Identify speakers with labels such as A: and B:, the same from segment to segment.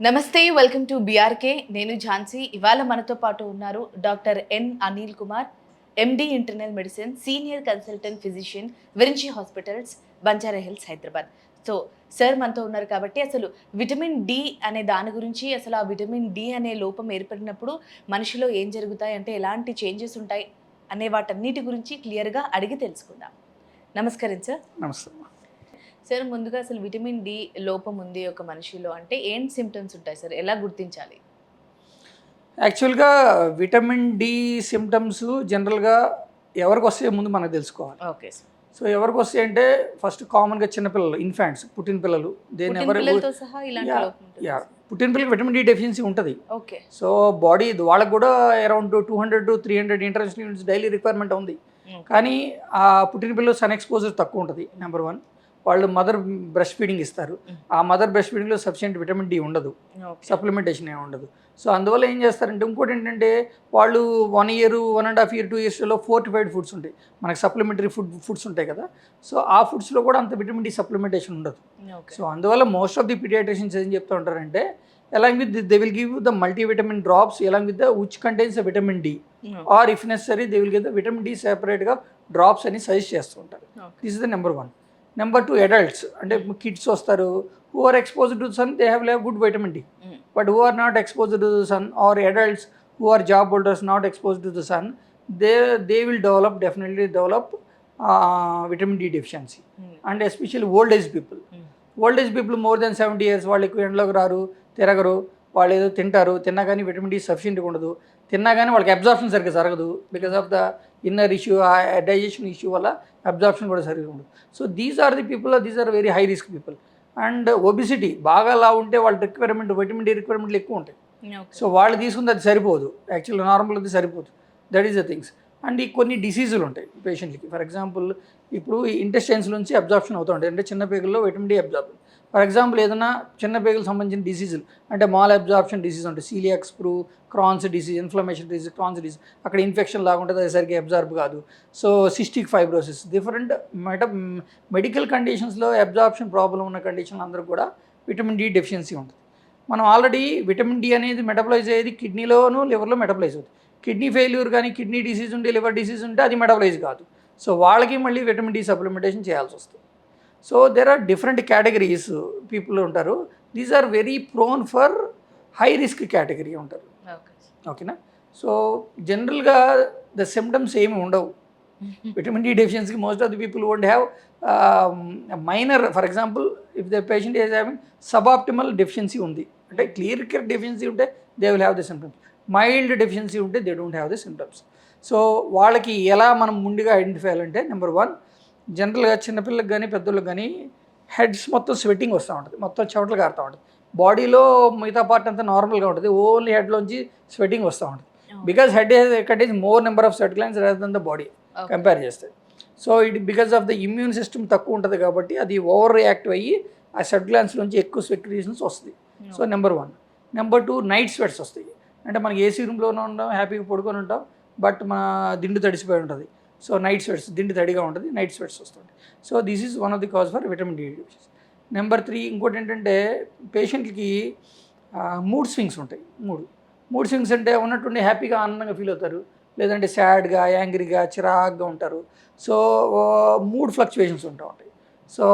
A: నమస్తే, welcome to BRK. నేను ఝాన్సీ. ఇవాళ మనతో పాటు ఉన్నారు doctor N Anil Kumar, MD internal medicine, senior consultant physician, Virinchi hospitals, Banjara Hills, Hyderabad. So sir మనతో ఉన్నారు కాబట్టి అసలు విటమిన్ డి అనే దాని గురించి, అసలు ఆ విటమిన్ డి అనే లోపం ఏర్పడినప్పుడు మనిషిలో ఏం జరుగుతాయి, అంటే ఎలాంటి చేంజెస్ ఉంటాయి అనే వాటన్నిటి గురించి క్లియర్గా అడిగి తెలుసుకుందాం. నమస్కారం సార్.
B: నమస్తే.
A: సార్, ముందుగా అసలు విటమిన్ డి లోపం ఉంది ఒక మనిషిలో అంటే ఏం సిమ్టమ్స్ ఉంటాయి సార్, ఎలా గుర్తించాలి?
B: యాక్చువల్గా విటమిన్ డి సిమ్టమ్స్ జనరల్గా ఎవరికి వస్తే ముందు మనకు తెలుసుకోవాలి.
A: Okay sir.
B: సో ఎవరికి వస్తాయి అంటే ఫస్ట్ కామన్గా చిన్నపిల్లలు, ఇన్ఫాంట్స్, పుట్టిన పిల్లలు, దేని ఎవరు
A: పిల్లలతో సహా ఇలాంటి లోపం ఉంటుంది.
B: పుట్టిన పిల్లలకి విటమిన్ డి డెఫిషియన్సీ ఉంటుంది.
A: ఓకే.
B: సో బాడీ వాళ్ళకు కూడా around 200 to 300 international units daily requirement ఉంది. కానీ ఆ పుట్టిన పిల్లలు సన్ ఎక్స్పోజర్ తక్కువ ఉంటుంది. నెంబర్ 1. వాళ్ళు మదర్ బ్రెస్ట్ ఫీడింగ్ ఇస్తారు. ఆ మదర్ బ్రెస్ట్ ఫీడింగ్లో సఫిషియెంట్ విటమిన్ డి ఉండదు, సప్లిమెంటేషన్ ఏమి ఉండదు. సో అందువల్ల ఏం చేస్తారంటే ఇంకోటి ఏంటంటే వాళ్ళు 1 year, 1.5 year, 2 yearsలో ఫోర్టిఫైడ్ ఫుడ్స్ ఉంటాయి, మనకి సప్లిమెంటరీ ఫుడ్స్ ఉంటాయి కదా. సో ఆ ఫుడ్స్లో కూడా అంత విటమిన్ డి సప్లిమెంటేషన్ ఉండదు. సో అందువల్ల మోస్ట్ ఆఫ్ ది పీడియాట్రిషియన్స్ ఏం చెప్తూ ఉంటారంటే along with they will give the multivitamin drops along with the which contains the vitamin D, or if necessary they will give the vitamin D సెపరేట్గా drops అని suggest చేస్తూ ఉంటారు. This is the number 1. Number 2, adults అంటే kids వస్తారు, who are exposed to sun they have good vitamin D. But who are not exposed to the sun, or adults who are job holders not exposed to the sun, they will definitely develop vitamin D deficiency. And especially old age people. Old age people more than 70 years వాళ్ళు ఎక్కువ ఎండలోకి రారు, తిరగరు, వాళ్ళు ఏదో తింటారు, తిన్నా కానీ vitamin D సఫిషియెంట్గా ఉండదు, తిన్నా కానీ వాళ్ళకి అబ్జార్ప్షన్ సరిగ్గా జరగదు, because of the inner issue, digestion issue వల్ల అబ్జార్ప్షన్ కూడా సరిగ్గా ఉండదు. So these are the people, these are very high risk people. And obesity బాగా లా ఉంటే వాళ్ళ రిక్వైర్మెంట్ విటమిన్ డి రిక్వైర్మెంట్లు ఎక్కువ ఉంటాయి. సో వాళ్ళు తీసుకుంది అది సరిపోదు, యాక్చువల్లీ నార్మల్ అది సరిపోదు. That is the things. And ఈ కొన్ని డిసీజులు ఉంటాయి పేషెంట్కి. ఫర్ ఎగ్జాంపుల్ ఇప్పుడు ఇంటెస్టైన్స్ నుంచి అబ్జార్ప్షన్ అవుతూ ఉంటాయి, అంటే చిన్న పేగుల్లో vitamin D absorb. For example ఏదైనా చిన్న పేగులకు సంబంధించిన డిసీజులు అంటే మాల్ అబ్జార్ప్షన్ డిసీజ్ ఉంటాయి, coeliac sprue, Crohn's disease, inflammation disease, Crohn's disease, అక్కడ ఇన్ఫెక్షన్ లాగుంటుంది, అది సరిగ్గా అబ్జార్బ్ కాదు. So cystic fibrosis, different medical కండిషన్స్లో అబ్జార్ప్షన్ ప్రాబ్లం ఉన్న కండిషన్లు అందరూ కూడా విటమిన్ డి డెఫిషియన్సీ ఉంటుంది. మనం ఆల్రెడీ విటమిన్ డి అనేది మెటబలైజ్ అయ్యేది కిడ్నీలోను లివర్లో మెటబలైజ్ అవుతుంది. కిడ్నీ ఫెయిల్యూర్ కానీ కిడ్నీ డిసీజ్ ఉంటే, లివర్ డిసీజ్ ఉంటే అది మెటబలైజ్ కాదు. సో వాళ్ళకి మళ్ళీ విటమిన్ డి సప్లిమెంటేషన్ చేయాల్సి వస్తుంది. So there are different categories people ఉంటారు. These are very prone for high risk category ఉంటారు. ఓకేనా. సో జనరల్గా ద సిమ్టమ్స్ ఏమి ఉండవు విటమిన్ డి డెఫిషియన్సీకి. Most of the people won't have minor. For example if the patient is having suboptimal deficiency ఉంది అంటే, clear deficiency ఉంటే they will have the symptoms. Mild deficiency ఉంటే they don't have the symptoms. So వాళ్ళకి ఎలా మనం ముందుగా identify చేయాలంటే, number 1, జనరల్గా చిన్నపిల్లలకు కానీ పెద్దోళ్ళకి కానీ హెడ్స్ మొత్తం స్వెట్టింగ్ వస్తూ ఉంటుంది, మొత్తం చెమటలు కారుతూ ఉంటుంది. బాడీలో మిగతా పార్ట్ అంతా నార్మల్గా ఉంటుంది, ఓన్లీ హెడ్లోంచి స్వెట్టింగ్ వస్తూ ఉంటుంది. Because head contains more number of sweat glands rather than the body compare చేస్తే. So it because of the immune system తక్కువ ఉంటుంది కాబట్టి అది ఓవర్ రియాక్టివ్ అయ్యి ఆ స్వెట్ గ్లాండ్స్ నుంచి ఎక్కువ స్వెక్రీషన్స్ వస్తుంది. So number 1. నెంబర్ 2, నైట్ స్వెట్స్ వస్తాయి. అంటే మనకి ఏసీ రూమ్లోనే ఉంటాం, హ్యాపీగా పడుకొని ఉంటాం, బట్ మన దిండు తడిసిపోయి ఉంటుంది. సో నైట్ స్వెట్స్, దిండు తడిగా ఉంటుంది, నైట్ స్వెట్స్ వస్తుంది. So this is one of the cause for vitamin D deficiency. Number 3, ఇంకోటి ఏంటంటే పేషెంట్కి మూడ్ స్వింగ్స్ ఉంటాయి. మూడ్ స్వింగ్స్ అంటే ఉన్నట్టుండి హ్యాపీగా ఆనందంగా ఫీల్ అవుతారు, లేదంటే సాడ్గా, యాంగ్రీగా, చిరాగ్గా ఉంటారు. సో మూడ్ ఫ్లక్చువేషన్స్ ఉంటాయి. సో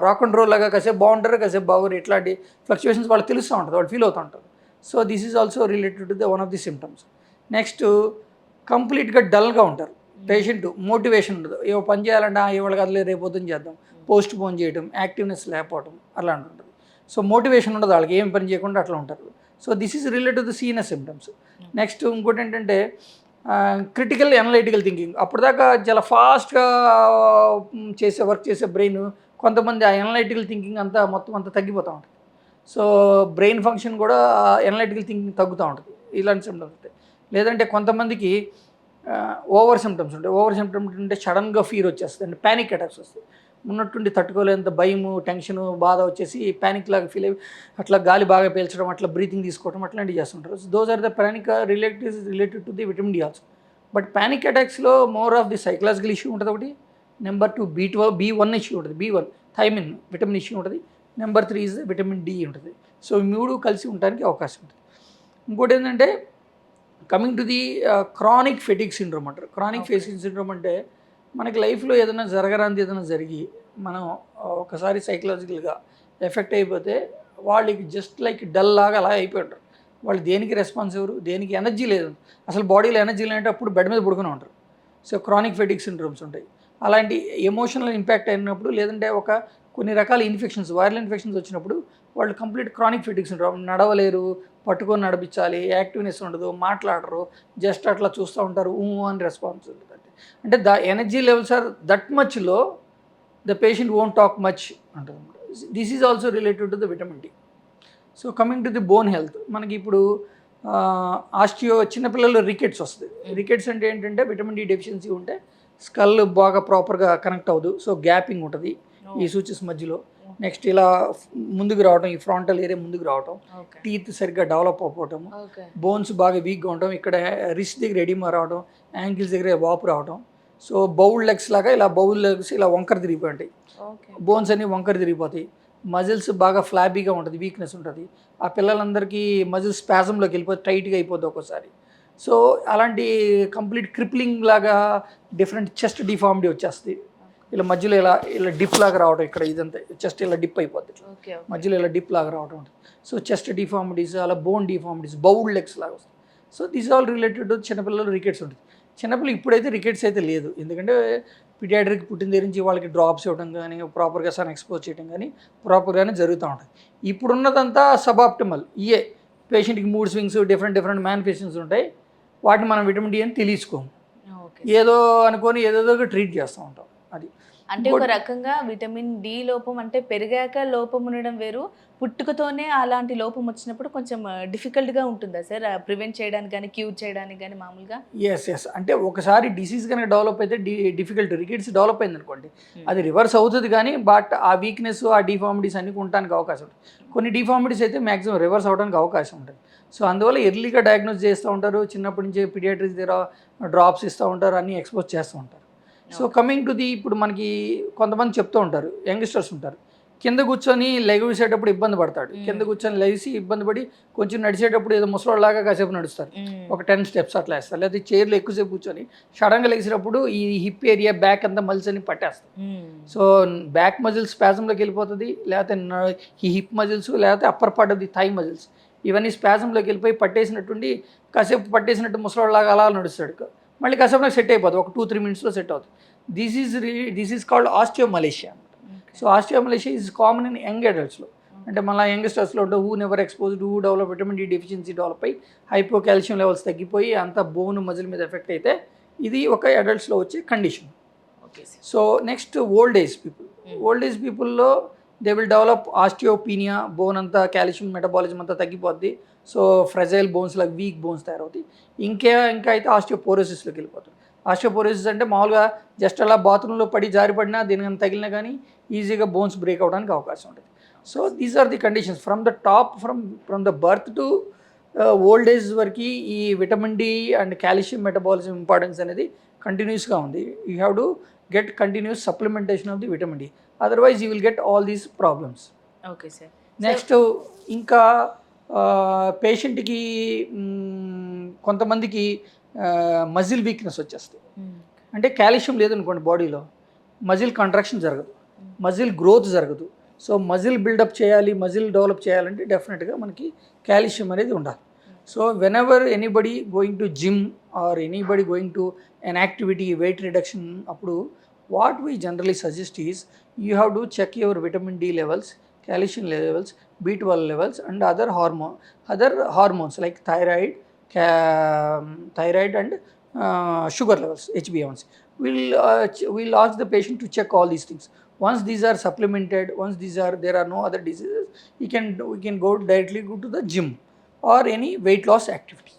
B: రాక్ అండ్ రోల్ లాగా కాసేపు బాగుంటారు, కాసేపు బాగుంటారు, ఇట్లాంటి ఫ్లక్చువేషన్స్ వాళ్ళకి తెలుస్తూ ఉంటుంది, వాళ్ళు ఫీల్ అవుతూ ఉంటారు. So this is also related to the one of the symptoms. Next, కంప్లీట్గా డల్గా ఉంటారు పేషెంట్, మోటివేషన్ ఉండదు. ఏవో పని చేయాలంటే ఇవాళ కదలే రేపు పొద్దున్న చేద్దాం, పోస్ట్ పోన్ చేయడం, యాక్టివ్నెస్ లేకపోవడం అలాంటి ఉంటుంది. సో మోటివేషన్ ఉండదు వాళ్ళకి, ఏం పని చేయకుండా అట్లా ఉంటారు. So this is related to the senior symptoms. Next ఇంకోటి ఏంటంటే క్రిటికల్ అనలైటికల్ థింకింగ్. అప్పటిదాకా చాలా ఫాస్ట్గా వర్క్ చేసే బ్రెయిన్ కొంతమంది ఆ అనలైటికల్ థింకింగ్ అంతా మొత్తం అంతా తగ్గిపోతూ ఉంటుంది. సో బ్రెయిన్ ఫంక్షన్ కూడా అనలైటికల్ థింకింగ్ తగ్గుతూ ఉంటుంది, ఇలాంటి సిమ్టమ్స్ ఉంటాయి. లేదంటే కొంతమందికి ఓవర్ సిమ్టమ్స్ ఉంటాయి. ఓవర్ సిమ్టమ్స్ అంటే సడన్గా ఫీర్ వచ్చేస్తుంది, అంటే ప్యానిక్ అటాక్స్ వస్తాయి. ఉన్నట్టుండి తట్టుకోలేంత భయము, టెన్షను, బాధ వచ్చేసి ప్యానిక్ లాగా ఫీల్ అయ్యి అట్లా గాలి బాగా పీల్చడం, అట్లా బ్రీతింగ్ తీసుకోవడం అట్లాంటివి చేస్తుంటారు. Those are the panic related to the vitamin D also. But panic అటాక్స్లో more of the psychological issue ఉంటుంది ఒకటి. నెంబర్ 2, B1 ఇష్యూ ఉంటుంది, B1 థైమిన్ విటమిన్ ఇష్యూ ఉంటుంది. నెంబర్ 3 ఇస్ విటమిన్ డి ఉంటుంది. సో ఈ 3 కలిసి ఉండడానికి అవకాశం ఉంటుంది. ఇంకోటి ఏంటంటే coming to the chronic fatigue syndrome అంటారు. క్రానిక్ ఫెటిగ్ సిండ్రోమ్ అంటే మనకి లైఫ్లో ఏదైనా జరగరాంది ఏదైనా జరిగి మనం ఒకసారి సైకలాజికల్గా ఎఫెక్ట్ అయిపోతే వాళ్ళకి జస్ట్ లైక్ డల్ లాగా అలా అయిపోయి ఉంటారు. వాళ్ళు దేనికి రెస్పాన్స్ ఎవరు, దేనికి ఎనర్జీ లేదు, అసలు బాడీలో ఎనర్జీ లేదంటే అప్పుడు బెడ్ మీద పడుకుని ఉంటారు. సో క్రానిక్ ఫెటిగ్ సిండ్రోమ్స్ ఉంటాయి. అలాంటి ఎమోషనల్ ఇంపాక్ట్ అయినప్పుడు, లేదంటే కొన్ని రకాల ఇన్ఫెక్షన్స్, వైరల్ ఇన్ఫెక్షన్స్ వచ్చినప్పుడు వాళ్ళు కంప్లీట్ క్రానిక్ ఫెటిగ్ సిండ్రోమ్, నడవలేరు, పట్టుకొని నడిపించాలి, యాక్టివ్నెస్ ఉండదు, మాట్లాడరు, జస్ట్ అట్లా చూస్తూ ఉంటారు, అని రెస్పాన్స్ ఉంటుంది. అంటే the energy levels are that much low, the patient won't talk much అంటుంది. This is also related to the vitamin D. So coming to the bone health, మనకి ఇప్పుడు ఆస్టియో చిన్నపిల్లల్లో రికెట్స్ వస్తుంది. రికెట్స్ అంటే ఏంటంటే విటమిన్ డి డెఫిషియన్సీ ఉంటే skull బాగా ప్రాపర్గా కనెక్ట్ అవ్వదు. సో గ్యాపింగ్ ఉంటుంది ఈ సూచెస్ మధ్యలో. నెక్స్ట్ ఇలా ముందుకు రావటం, ఈ ఫ్రంటల్ ఏరియా ముందుకు రావటం, టీత్ సరిగ్గా డెవలప్ అవ్వటం, బోన్స్ బాగా వీక్గా ఉండటం, ఇక్కడ రిస్ట్ దగ్గర ఎడిమా రావడం, యాంకిల్స్ దగ్గర వాపు రావడం. సో బౌల్ లెగ్స్ లాగా ఇలా బౌల్ లెగ్స్ ఇలా వంకర తిరిగిపోయి ఉంటాయి, బోన్స్ అన్ని వంకర తిరిగిపోతాయి. మజిల్స్ బాగా ఫ్లాబీగా ఉంటుంది, వీక్నెస్ ఉంటుంది. ఆ పిల్లలందరికీ మజిల్స్ స్పాజంలోకి వెళ్ళిపోతే టైట్గా అయిపోతుంది ఒక్కోసారి. సో అలాంటి కంప్లీట్ క్రిప్లింగ్ లాగా డిఫరెంట్ చెస్ట్ డిఫార్మిటీ వచ్చేస్తుంది. ఇలా మధ్యలో ఇలా డిప్ లాగా రావడం, ఇక్కడ ఇదంతా చెస్ట్ ఇలా డిప్ అయిపోతుంది, మధ్యలో ఇలా డిప్ లాగా రావడం ఉంటుంది. సో చెస్ట్ డిఫార్మిటీస్, అలా బోన్ డిఫార్మిటీస్, బౌల్ లెగ్స్ లాగా వస్తుంది. So this all related to చిన్నపిల్లలు రికెట్స్ ఉంటుంది. చిన్నపిల్లలు ఇప్పుడైతే రికెట్స్ అయితే లేదు, ఎందుకంటే పిడియాట్రిక్ పుట్టిన దగ్గర నుంచి వాళ్ళకి డ్రాప్స్ ఇవ్వడం కానీ, ప్రాపర్గా సన్ ఎక్స్పోజ్ చేయడం కానీ ప్రాపర్గానే జరుగుతూ ఉంటుంది. ఇప్పుడున్నదంతా సబాప్టిమల్. పేషెంట్కి మూడ్ స్వింగ్స్, డిఫరెంట్ మేనిఫెస్టేషన్స్ ఉంటాయి. వాటిని మనం విటమిన్ డి అని తెలుసుకోము, ఏదో అనుకొని ఏదేదో ట్రీట్ చేస్తూ ఉంటాం. అది
A: అంటే ఒక రకంగా విటమిన్ డి లోపం అంటే పెరిగాక లోపం ఉండడం వేరు, పుట్టుకతోనే అలాంటి లోపం వచ్చినప్పుడు కొంచెం డిఫికల్ట్గా ఉంటుందా సార్ ప్రివెంట్ చేయడానికి కానీ, క్యూర్ చేయడానికి కానీ మామూలుగా?
B: ఎస్ అంటే ఒకసారి డిసీజ్ కనుక డెవలప్ అయితే డిఫికల్ట్. రికెట్స్ డెవలప్ అయింది అనుకోండి, అది రివర్స్ అవుతుంది కానీ, బట్ ఆ వీక్నెస్, ఆ డిఫార్మిటీస్ అన్ని ఉండడానికి అవకాశం ఉంటుంది. కొన్ని డిఫార్మిటీస్ అయితే మ్యాక్సిమం రివర్స్ అవడానికి అవకాశం ఉంటుంది. సో అందువల్ల ఎర్లీగా డయాగ్నోస్ చేస్తూ ఉంటారు, చిన్నప్పటి నుంచి పీడియాట్రిక్స్ దగ్గర డ్రాప్స్ ఇస్తూ ఉంటారు, అన్నీ ఎక్స్పోజ్ చేస్తూ ఉంటారు. సో కమింగ్ టు ది, ఇప్పుడు మనకి కొంతమంది చెప్తూ ఉంటారు, యంగ్స్టర్స్ ఉంటారు, కింద కూర్చొని లెగిసేటప్పుడు ఇబ్బంది పడతాడు, కింద కూర్చొని లెగిసి ఇబ్బంది పడి కొంచెం నడిచేటప్పుడు ఏదో ముసలోళ్ళలాగా కాసేపు నడుస్తారు, ఒక 10 steps అట్లా వేస్తారు. లేకపోతే చైర్లో ఎక్కువసేపు కూర్చొని సడన్గా లెగిసేటప్పుడు ఈ హిప్ ఏరియా, బ్యాక్ అంతా మజిల్స్ అని పట్టేస్తారు. సో బ్యాక్ మజిల్స్ స్పాజంలోకి వెళ్ళిపోతుంది, లేకపోతే ఈ హిప్ మజిల్స్, లేకపోతే upper part of the thigh muscles, ఇవన్నీ స్పాజంలోకి వెళ్ళిపోయి పట్టేసినట్టుండి కాసేపు పట్టేసినట్టు ముసలోళ్ళలాగా అలా నడుస్తాడు. మళ్ళీ కాసేపు నాకు సెట్ అయిపోతుంది, ఒక 2-3 minutesలో సెట్ అవుతుంది. This is called osteomalacia. So osteomalacia is common in young అడల్ట్స్లో. అంటే మళ్ళీ యంగ్స్టర్స్లో ఉంటే who never exposed, who develop vitamin D deficiency develop అయ్యి హైపోకాల్షియం లెవెల్స్ తగ్గిపోయి అంత బోన్ మజిల్ మీద ఎఫెక్ట్ అయితే ఇది ఒక అడల్ట్స్లో వచ్చే condition. So next old age పీపుల్లో they will develop osteopenia, bone అంతా కాల్షియం మెటబాలిజం అంతా తగ్గిపోద్ది. సో ఫ్రెజైల్ బోన్స్ లాగా వీక్ బోన్స్ తయారవుతాయి. ఇంకా అయితే ఆస్టియోపోరోసిస్లోకి వెళ్ళిపోతుంది. ఆస్టియోపోరోసిస్ అంటే మామూలుగా జస్ట్ అలా బాత్రూంలో పడి జారిపడినా, దేనికైనా తగిలినా కానీ ఈజీగా బోన్స్ బ్రేక్ అవడానికి అవకాశం ఉంటుంది. So these are the conditions from the top, from the birth to old age వరకు ఈ vitamin D and calcium metabolism importance అనేది కంటిన్యూస్గా ఉంది. You have to get continuous supplementation of the vitamin D, otherwise you will get all these problems.
A: Okay sir.
B: Next ఇంకా పేషెంట్కి కొంతమందికి muscle weakness వచ్చేస్తుంది. అంటే కాల్షియం లేదనుకోండి బాడీలో, మజిల్ కాంట్రాక్షన్ జరగదు, మజిల్ గ్రోత్ జరగదు. సో మజిల్ బిల్డప్ చేయాలి, మజిల్ డెవలప్ చేయాలంటే డెఫినెట్గా మనకి కాల్షియం అనేది ఉండాలి. So whenever anybody going to gym or anybody going to an activity, weight reduction, అప్పుడు what we generally suggest is you have to check your vitamin D levels, calcium levels, B12 levels, and other hormones like thyroid and sugar levels, HbA1c. We'll ask the patient to check all these things. Once these are supplemented, there are no other diseases, we can go directly to the gym or any weight loss activity.